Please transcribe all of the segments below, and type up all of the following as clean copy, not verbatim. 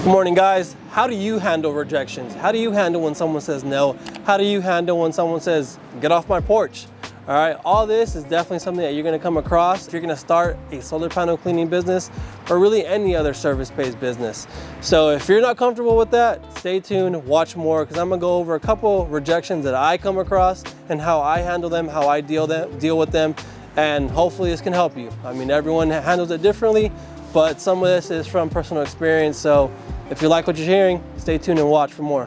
Good morning, guys. How do you handle rejections? How do you handle when someone says no? How do you handle when someone says, get off my porch? All right, all this is definitely something that you're gonna come across if you're gonna start a solar panel cleaning business or really any other service-based business. So if you're not comfortable with that, stay tuned, watch more, because I'm gonna go over a couple rejections that I come across and how I handle them, how I deal with them, and hopefully this can help you. I mean, everyone handles it differently, but some of this is from personal experience. So if you like what you're hearing, stay tuned and watch for more.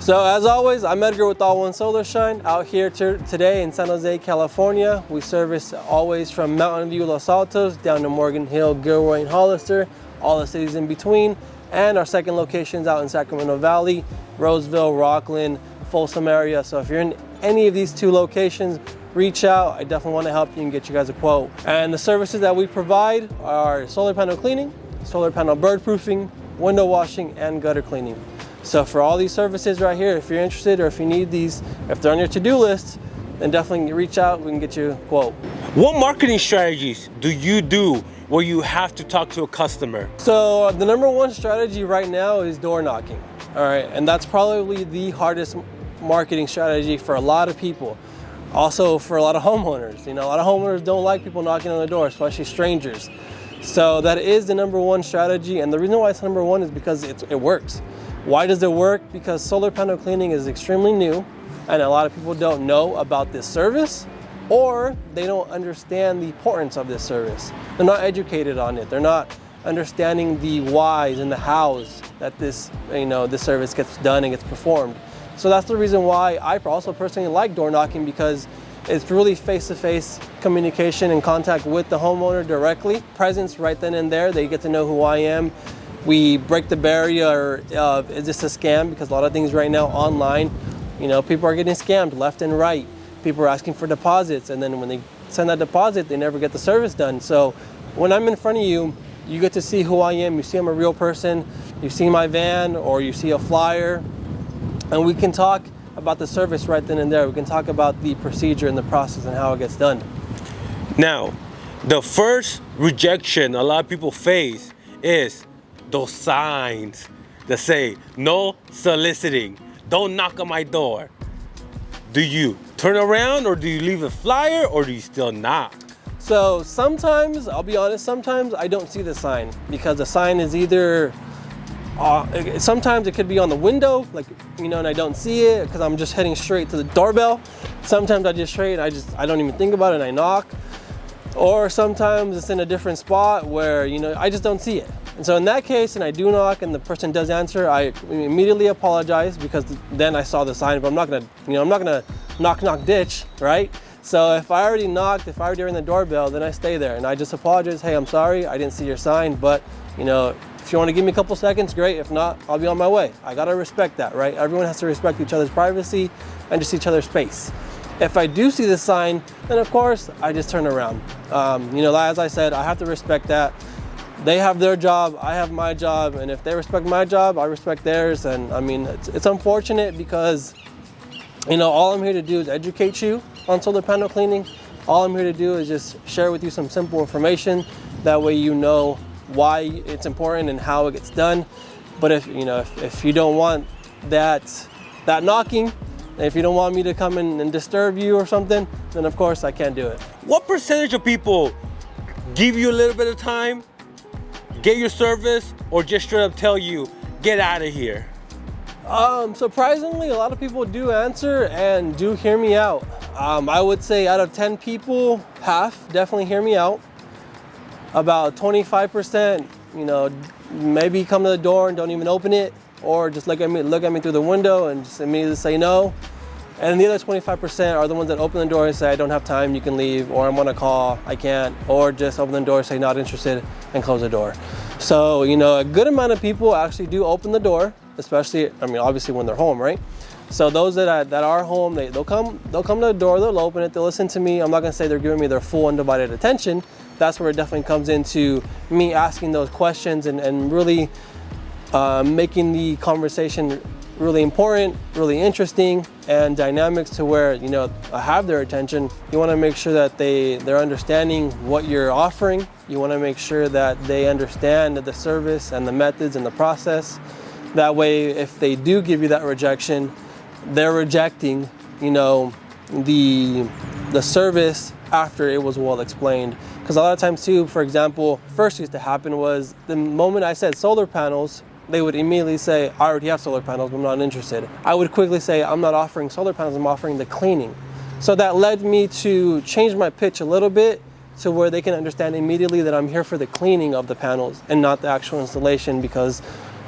So as always, I'm Edgar with All One Solar Shine out here today in San Jose, California. We service always from Mountain View, Los Altos, down to Morgan Hill, Gilroy, and Hollister, all the cities in between. And our second location's out in Sacramento Valley, Roseville, Rockland, Folsom area. So if you're in any of these two locations, reach out. I definitely want to help you and get you guys a quote. And the services that we provide are solar panel cleaning, solar panel bird proofing, window washing, and gutter cleaning. So for all these services right here, if you're interested or if you need these, if they're on your to-do list, then definitely reach out. We can get you a quote. What marketing strategies do you do where you have to talk to a customer? So the number one strategy right now is door knocking. All right, and that's probably the hardest marketing strategy for a lot of people. Also for a lot of homeowners. You know, a lot of homeowners don't like people knocking on the door, especially strangers. So that is the number one strategy. And the reason why it's number one is because it works. Why does it work? Because solar panel cleaning is extremely new and a lot of people don't know about this service, or they don't understand the importance of this service. They're not educated on it. They're not understanding the whys and the hows that this service gets done and gets performed. So that's the reason why I also personally like door knocking, because it's really face-to-face communication and contact with the homeowner directly. Presence right then and there. They get to know who I am. We break the barrier of, is this a scam? Because a lot of things right now online, you know, people are getting scammed left and right. People are asking for deposits, and then when they send that deposit, they never get the service done. So when I'm in front of you, you get to see who I am. You see I'm a real person. You see my van, or you see a flyer, and we can talk about the service right then and there. We can talk about the procedure and the process and how it gets done. Now, the first rejection a lot of people face is those signs that say, no soliciting, don't knock on my door. Do you turn around, or do you leave a flyer, or do you still knock? So sometimes, I'll be honest, sometimes I don't see the sign, because the sign is either, sometimes it could be on the window, like, you know, and I don't see it because I'm just heading straight to the doorbell. Sometimes I just straight, I don't even think about it and I knock. Or sometimes it's in a different spot where, you know, I just don't see it. And so in that case, and I do knock and the person does answer, I immediately apologize, because then I saw the sign, but I'm not gonna knock ditch, right? So if I already knocked, if I already ring the doorbell, then I stay there and I just apologize. Hey, I'm sorry, I didn't see your sign, but you know, if you want to give me a couple seconds, great. If not, I'll be on my way. I gotta respect that, right? Everyone has to respect each other's privacy and just each other's space. If I do see the sign, then of course I just turn around. You know, as I said, I have to respect that. They have their job, I have my job, and if they respect my job, I respect theirs. And I mean, it's unfortunate because, you know, all I'm here to do is educate you on solar panel cleaning. All I'm here to do is just share with you some simple information. That way you know why it's important and how it gets done. But if you don't want that knocking, if you don't want me to come in and disturb you or something, then of course I can't do it. What percentage of people give you a little bit of time, get your service, or just straight up tell you, get out of here? Surprisingly, a lot of people do answer and do hear me out. I would say out of 10 people, half definitely hear me out. About 25%, you know, maybe come to the door and don't even open it, or just look at me through the window and just immediately say no. And the other 25% are the ones that open the door and say, I don't have time, you can leave, or I'm on a call, I can't, or just open the door, say not interested, and close the door. So, you know, a good amount of people actually do open the door, especially, I mean, obviously when they're home, right? So those that are home, they'll come to the door, they'll open it, they'll listen to me. I'm not gonna say they're giving me their full undivided attention. That's where it definitely comes into me asking those questions and really making the conversation really important, really interesting, and dynamics to where, you know, I have their attention. You wanna make sure that they're understanding what you're offering. You wanna make sure that they understand the service and the methods and the process. That way, if they do give you that rejection, they're rejecting, you know, the service after it was well explained. Because a lot of times too, for example, first used to happen was the moment I said solar panels, they would immediately say, I already have solar panels, I'm not interested. I would quickly say, I'm not offering solar panels, I'm offering the cleaning. So that led me to change my pitch a little bit to where they can understand immediately that I'm here for the cleaning of the panels and not the actual installation, because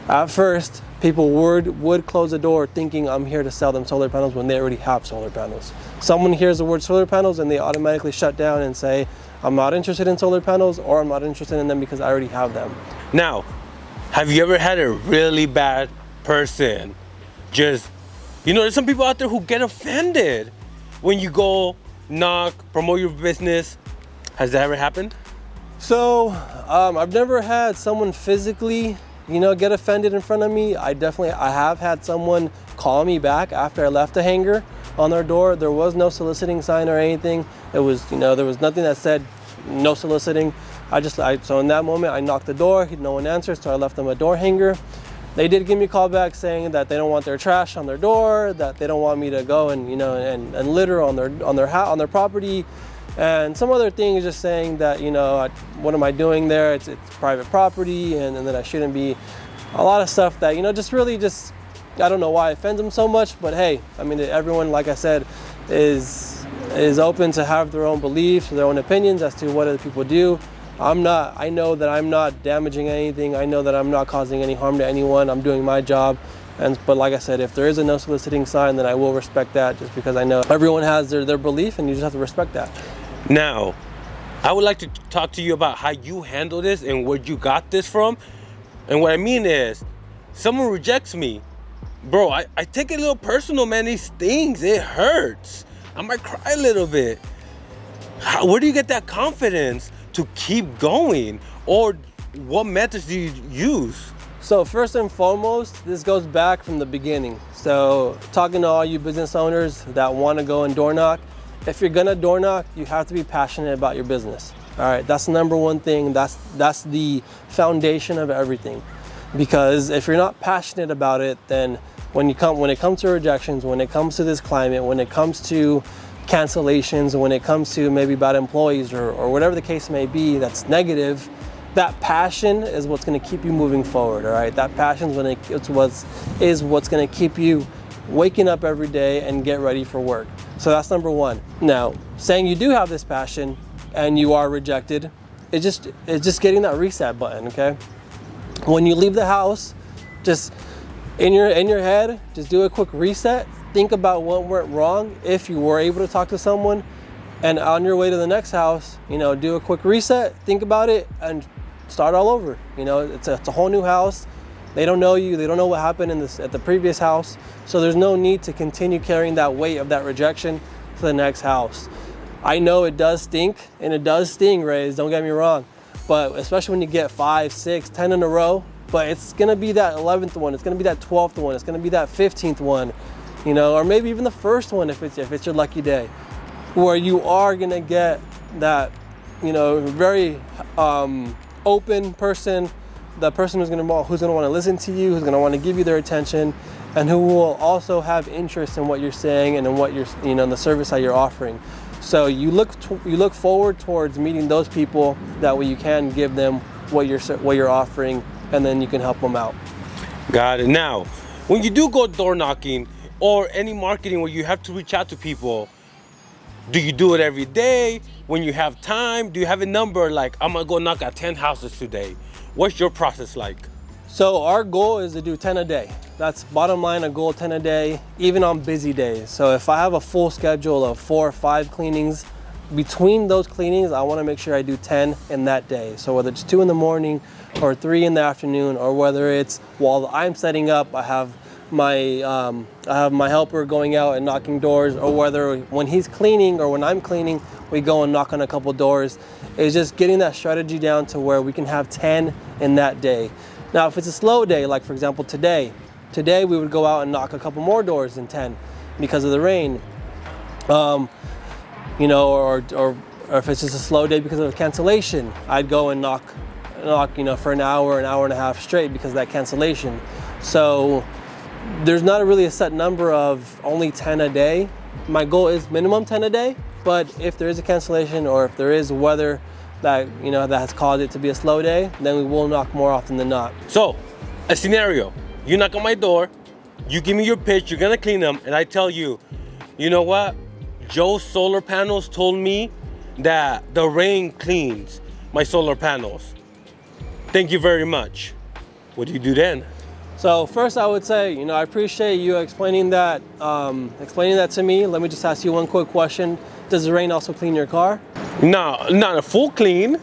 at first, people would close the door thinking I'm here to sell them solar panels when they already have solar panels. Someone hears the word solar panels and they automatically shut down and say, I'm not interested in solar panels, or I'm not interested in them because I already have them. Now, have you ever had a really bad person just, you know, there's some people out there who get offended when you go knock, promote your business. Has that ever happened? So, I've never had someone physically, you know, get offended in front of me. I have had someone call me back after I left a hanger on their door. There was no soliciting sign or anything. It was, you know, there was nothing that said no soliciting. So in that moment, I knocked the door, no one answered, so I left them a door hanger. They did give me a call back saying that they don't want their trash on their door, that they don't want me to go and, you know, and litter on their property. And some other things, just saying that, you know, what am I doing there? It's private property, and that I shouldn't be. A lot of stuff that, you know, just really I don't know why it offends them so much, but hey, I mean, everyone, like I said, is open to have their own beliefs, their own opinions as to what other people do. I know that I'm not damaging anything. I know that I'm not causing any harm to anyone. I'm doing my job. But like I said, if there is a no soliciting sign, then I will respect that, just because I know everyone has their belief, and you just have to respect that. Now, I would like to talk to you about how you handle this and where you got this from. And what I mean is, someone rejects me, bro, I take it a little personal, man. These things, it hurts. I might cry a little bit. Where do you get that confidence to keep going? Or what methods do you use? So first and foremost, this goes back from the beginning. So talking to all you business owners that want to go and door knock, if you're gonna door knock, you have to be passionate about your business. All right, that's the number one thing. That's the foundation of everything. Because if you're not passionate about it, then when it comes to rejections, when it comes to this climate, when it comes to cancellations, when it comes to maybe bad employees or whatever the case may be that's negative, that passion is what's going to keep you moving forward. All right, that passion is what's going to keep you waking up every day and get ready for work. So that's number one. Now, saying you do have this passion and you are rejected, it's just getting that reset button. Okay, when you leave the house, just in your head, just do a quick reset. Think about what went wrong if you were able to talk to someone, and on your way to the next house, you know, do a quick reset. Think about it and start all over. You know, it's a whole new house. They don't know you. They don't know what happened at the previous house. So there's no need to continue carrying that weight of that rejection to the next house. I know it does stink, and it does sting, Rays, don't get me wrong. But especially when you get 5, 6, 10 in a row, but it's gonna be that 11th one, it's gonna be that 12th one, it's gonna be that 15th one, you know, or maybe even the first one if it's your lucky day, where you are gonna get that, you know, very open person, the person who's gonna want to listen to you, who's gonna want to give you their attention, and who will also have interest in what you're saying and in what you're, you know, the service that you're offering. So you look forward towards meeting those people. That way you can give them what you're offering, and then you can help them out. Got it. Now, when you do go door knocking or any marketing where you have to reach out to people, do you do it every day? When you have time, do you have a number like, I'm gonna go knock at 10 houses today? What's your process like? So our goal is to do 10 a day. That's bottom line, a goal 10 a day, even on busy days. So if I have a full schedule of 4 or 5 cleanings, between those cleanings, I wanna make sure I do 10 in that day. So whether it's 2 in the morning or 3 in the afternoon, or whether it's while I'm setting up, I have I have my helper going out and knocking doors, or whether when he's cleaning or when I'm cleaning, we go and knock on a couple doors. It's just getting that strategy down to where we can have 10 in that day. Now, if it's a slow day, like for example today we would go out and knock a couple more doors than 10 because of the rain. You know, or if it's just a slow day because of a cancellation, I'd go and knock, you know, for an hour and a half straight because of that cancellation. So there's not really a set number of only 10 a day. My goal is minimum 10 a day, but if there is a cancellation or if there is weather that, you know, that has caused it to be a slow day, then we will knock more often than not. So, a scenario, you knock on my door, you give me your pitch, you're gonna clean them, and I tell you, you know what? Joe's solar panels told me that the rain cleans my solar panels. Thank you very much. What do you do then? So first I would say, you know, I appreciate you explaining that to me. Let me just ask you one quick question. Does the rain also clean your car? No, not a full clean.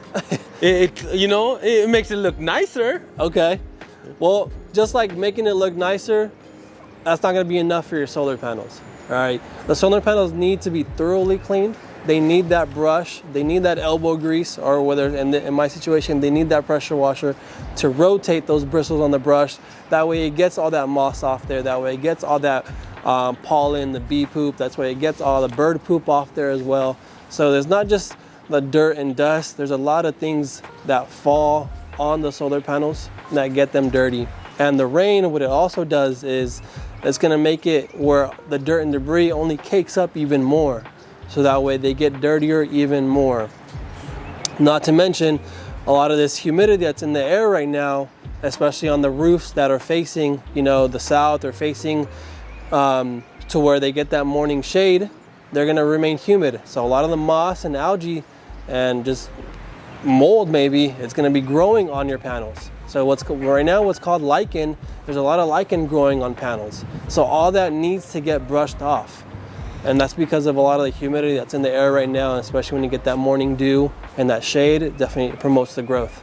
You know, it makes it look nicer. Okay. Well, just like making it look nicer, that's not gonna be enough for your solar panels. All right, the solar panels need to be thoroughly cleaned. They need that brush, they need that elbow grease, or whether in my situation, they need that pressure washer to rotate those bristles on the brush. That way it gets all that moss off there. That way it gets all that pollen, the bee poop. That's why it gets all the bird poop off there as well. So there's not just the dirt and dust. There's a lot of things that fall on the solar panels that get them dirty. And the rain, what it also does is it's gonna make it where the dirt and debris only cakes up even more. So that way they get dirtier even more. Not to mention a lot of this humidity that's in the air right now, especially on the roofs that are facing, you know, the south or facing to where they get that morning shade, they're gonna remain humid. So a lot of the moss and algae and just mold maybe, it's gonna be growing on your panels. So right now what's called lichen, there's a lot of lichen growing on panels. So all that needs to get brushed off. And that's because of a lot of the humidity that's in the air right now, and especially when you get that morning dew and that shade, it definitely promotes the growth.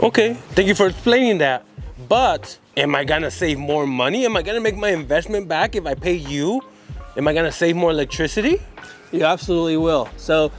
Okay, thank you for explaining that. But am I gonna save more money? Am I gonna make my investment back if I pay you? Am I gonna save more electricity? You absolutely will. So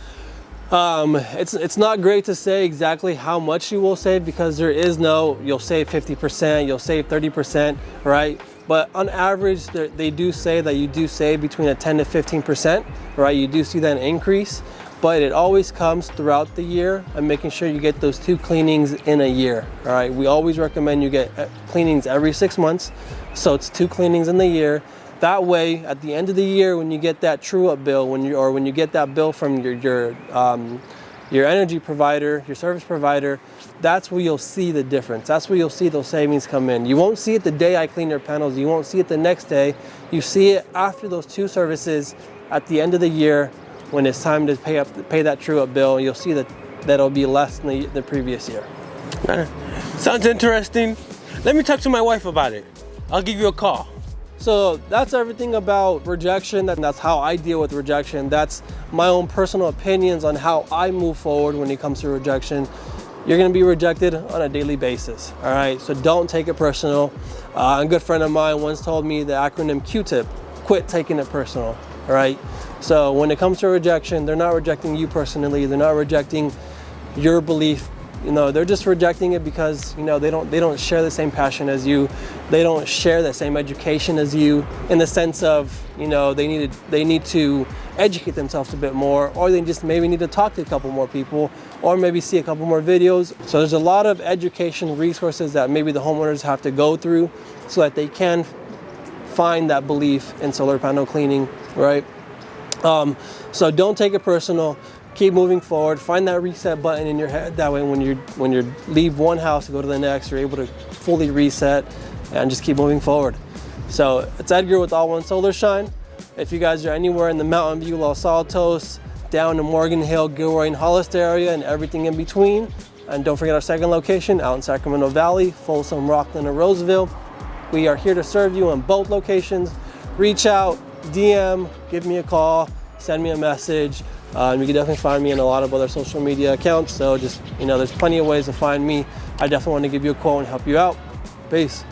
it's not great to say exactly how much you will save, because there is no, you'll save 50%, you'll save 30%, right? But on average, they do say that you do save between a 10 to 15%, right? You do see that increase, but it always comes throughout the year, and making sure you get those 2 cleanings in a year, all right? We always recommend you get cleanings every 6 months, so it's 2 cleanings in the year. That way, at the end of the year, when you get that true-up bill, when you get that bill from your energy provider, your service provider, that's where you'll see the difference. That's where you'll see those savings come in. You won't see it the day I clean your panels. You won't see it the next day. You see it after those 2 services at the end of the year, when it's time to pay that true-up bill. You'll see that it'll be less than the previous year. Sounds interesting. Let me talk to my wife about it. I'll give you a call. So that's everything about rejection. That's how I deal with rejection. That's my own personal opinions on how I move forward when it comes to rejection. You're gonna be rejected on a daily basis, all right? So don't take it personal. A good friend of mine once told me the acronym Q-tip: quit taking it personal, all right? So when it comes to rejection, they're not rejecting you personally. They're not rejecting your belief. You know, they're just rejecting it because, you know, they don't share the same passion as you. They don't share the same education as you, in the sense of, you know, they need to educate themselves a bit more, or they just maybe need to talk to a couple more people, or maybe see a couple more videos. So there's a lot of education resources that maybe the homeowners have to go through so that they can find that belief in solar panel cleaning, right? So don't take it personal. Keep moving forward. Find that reset button in your head. That way, when you leave one house to go to the next, you're able to fully reset and just keep moving forward. So it's Edgar with All One Solar Shine. If you guys are anywhere in the Mountain View, Los Altos, down to Morgan Hill, Gilroy, and Hollister area, and everything in between, and don't forget our second location out in Sacramento Valley, Folsom, Rockland, and Roseville. We are here to serve you in both locations. Reach out, DM, give me a call, send me a message. You can definitely find me in a lot of other social media accounts. So just, you know, there's plenty of ways to find me. I definitely want to give you a call and help you out. Peace.